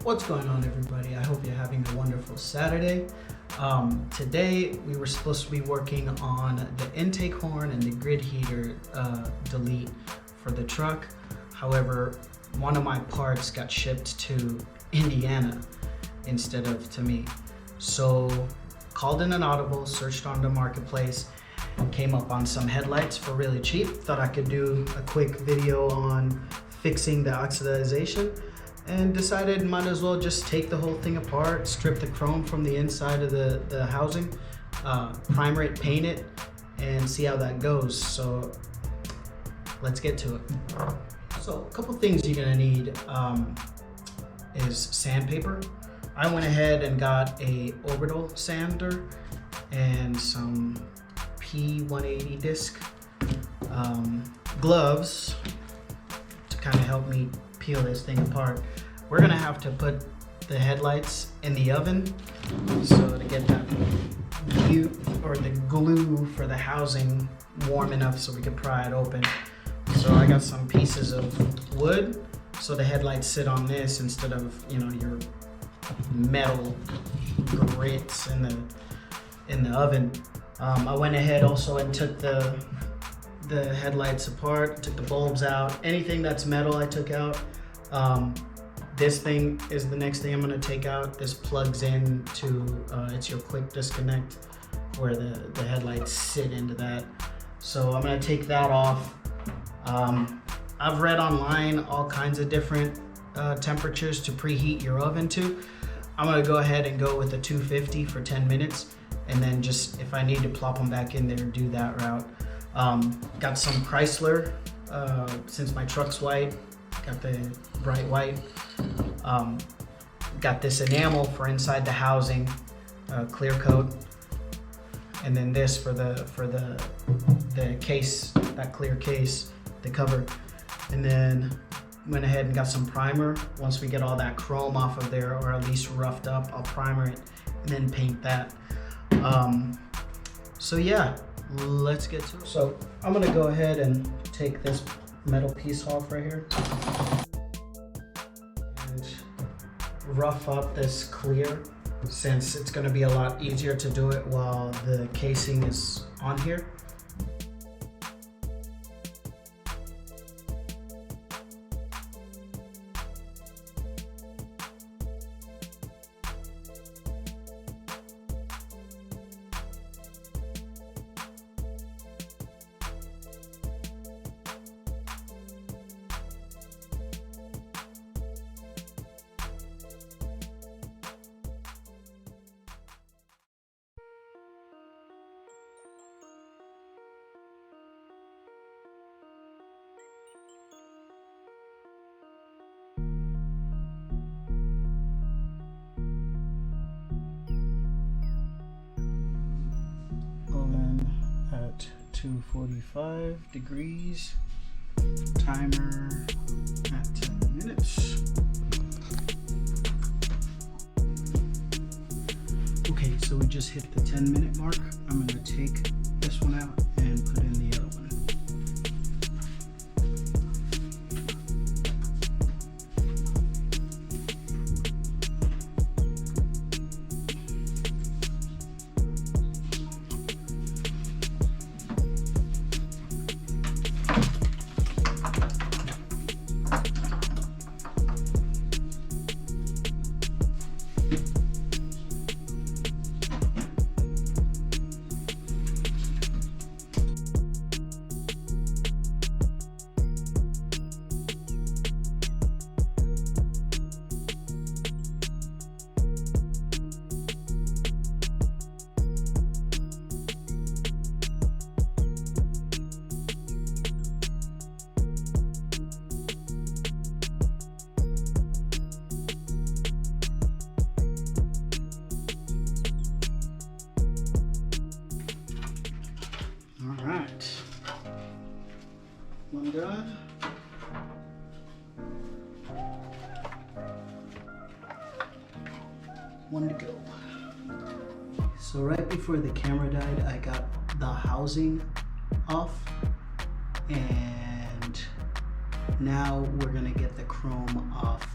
What's going on, everybody? I hope you're having a wonderful Saturday. Today we were supposed to be working on the intake horn and the grid heater delete for the truck. However, one of my parts got shipped to Indiana instead of to me. So called in an audible, searched on the marketplace, came up on some headlights for really cheap. Thought I could do a quick video on fixing the oxidization, and decided might as well just take the whole thing apart, strip the chrome from the inside of the housing, primer it, paint it, and see how that goes. So let's get to it. So a couple things you're gonna need is sandpaper. I went ahead and got a orbital sander and some P180 disc, gloves to kind of help me peel this thing apart. We're gonna have to put the headlights in the oven, so to get that the glue for the housing warm enough so we can pry it open. So I got some pieces of wood, so the headlights sit on this instead of, you know, your metal grits in the oven. I went ahead also and took the headlights apart, took the bulbs out. Anything that's metal I took out. This thing is the next thing I'm gonna take out. This plugs in to, it's your quick disconnect where the headlights sit into that. So I'm gonna take that off. I've read online all kinds of different temperatures to preheat your oven to. I'm gonna go ahead and go with the 250 for 10 minutes. And then just, if I need to plop them back in there, do that route. Got some Chrysler, since my truck's white, got the bright white. Got this enamel for inside the housing, clear coat. And then this for the case, that clear case, the cover. And then went ahead and got some primer. Once we get all that chrome off of there, or at least roughed up, I'll primer it and then paint that. So yeah, let's get to it. So I'm gonna go ahead and take this metal piece off right here and rough up this clear, since it's gonna be a lot easier to do it while the casing is on here. At 245 degrees, timer at 10 minutes. Okay, so we just hit the 10-minute mark. I'm gonna take this one out and put in the other one. One done. One to go. So right before the camera died, I got the housing off, and now we're gonna get the chrome off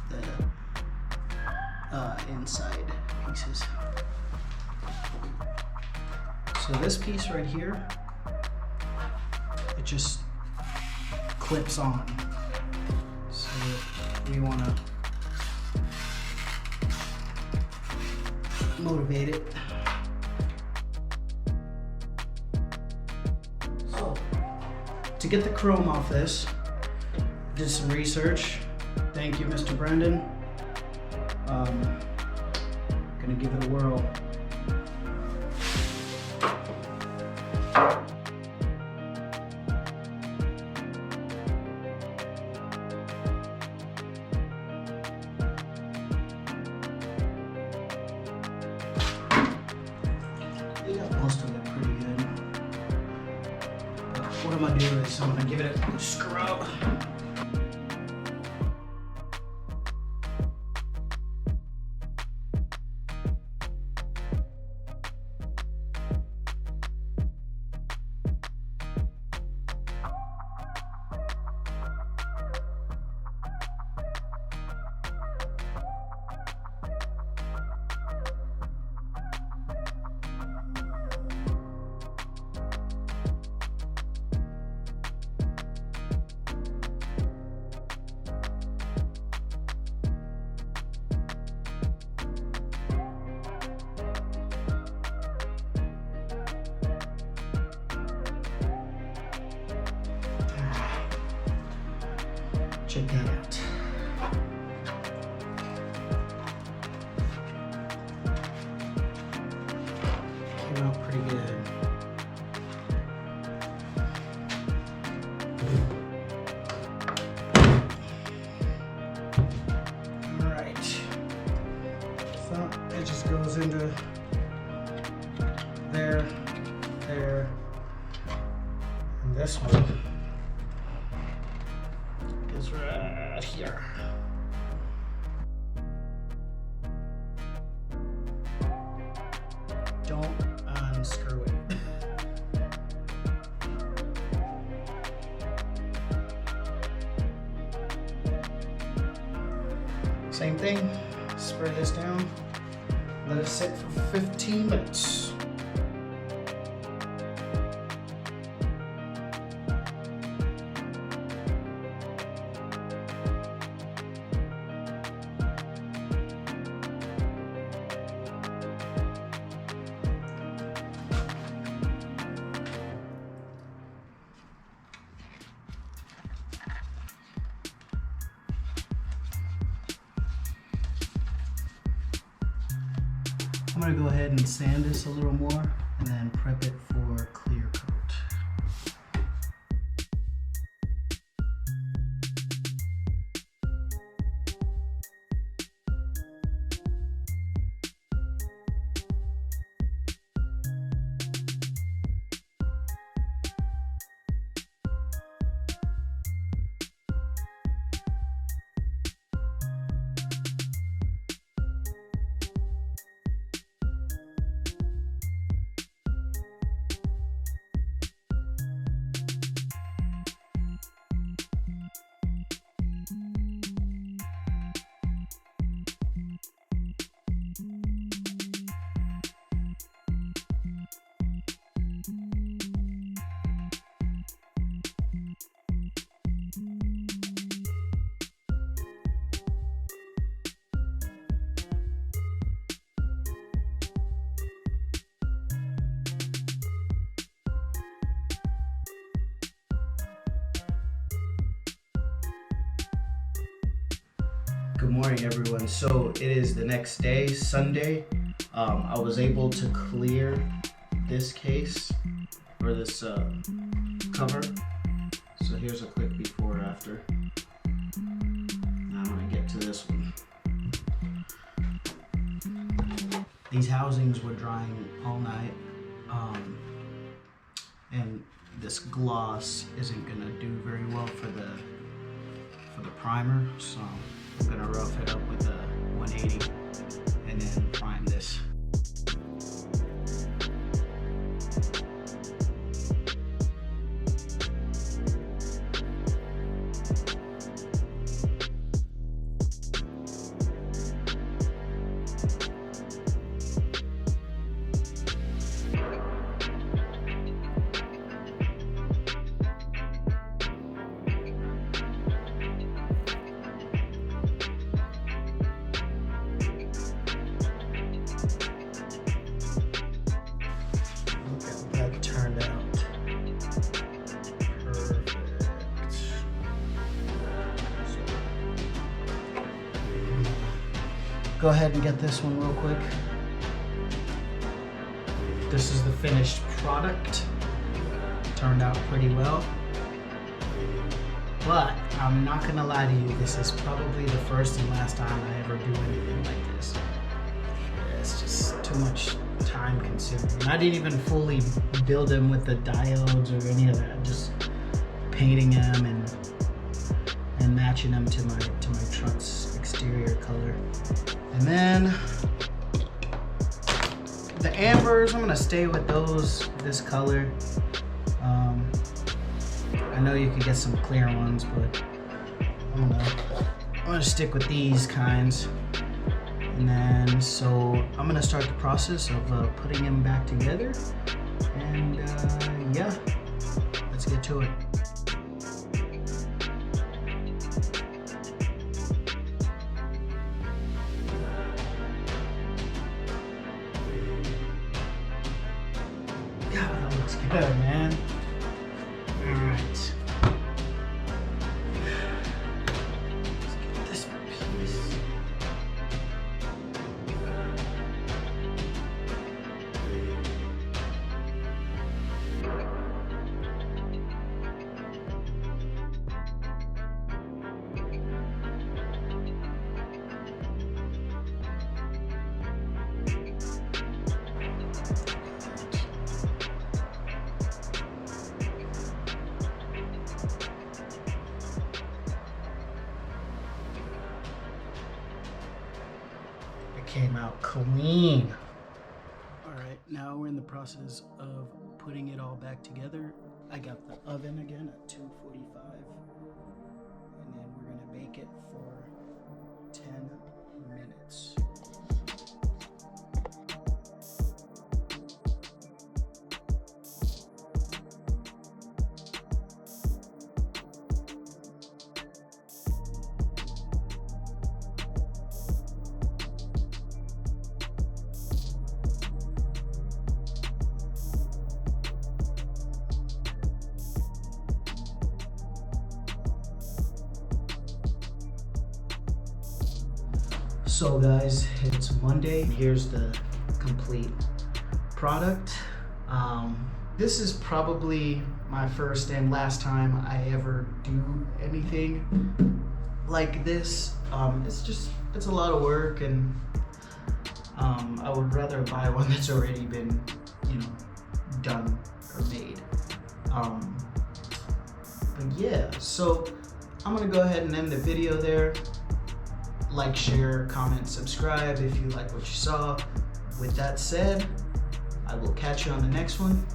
inside pieces. So this piece right here, it just clips on. So we want to motivate it. So to get the chrome off this, did some research. Thank you, Mr. Brandon. Gonna give it a whirl. We got most of it pretty good. But what I'm gonna do is I'm gonna give it a scrub. Check that out. Came out pretty good. All right. So it just goes into there, there, and this one is right here. Don't unscrew it. Same thing, spray this down, let it sit for 15 minutes. I'm gonna go ahead and sand this a little more and then prep it for clear coat. Good morning, everyone. So it is the next day, Sunday. I was able to clear this case or this cover. So here's a quick before or after. Now I'm gonna get to this one. These housings were drying all night, and this gloss isn't gonna do very well for the primer, so I'm gonna rough it up with a 180 and then prime this. go ahead and get this one real quick. This is the finished product. Turned out pretty well. But I'm not gonna lie to you, this is probably the first and last time I ever do anything like this. It's just too much time consuming. And I didn't even fully build them with the diodes or any of that. Just painting them and matching them to my truck's exterior color. And then the ambers, I'm gonna stay with those, this color. I know you could get some clear ones, but I'm gonna stick with these kinds. And then, so I'm gonna start the process of putting them back together. And yeah, let's get to it. God, that looks good, man. All right. Let's get this piece. Came out clean. All right, now we're in the process of putting it all back together. I got the oven again at 245, and then we're gonna bake it for 10 minutes. So guys, it's Monday. Here's the complete product. This is probably my first and last time I ever do anything like this. It's a lot of work, and I would rather buy one that's already been, done or made. But yeah, so I'm gonna go ahead and end the video there. Like, share, comment, subscribe if you like what you saw. With that said, I will catch you on the next one.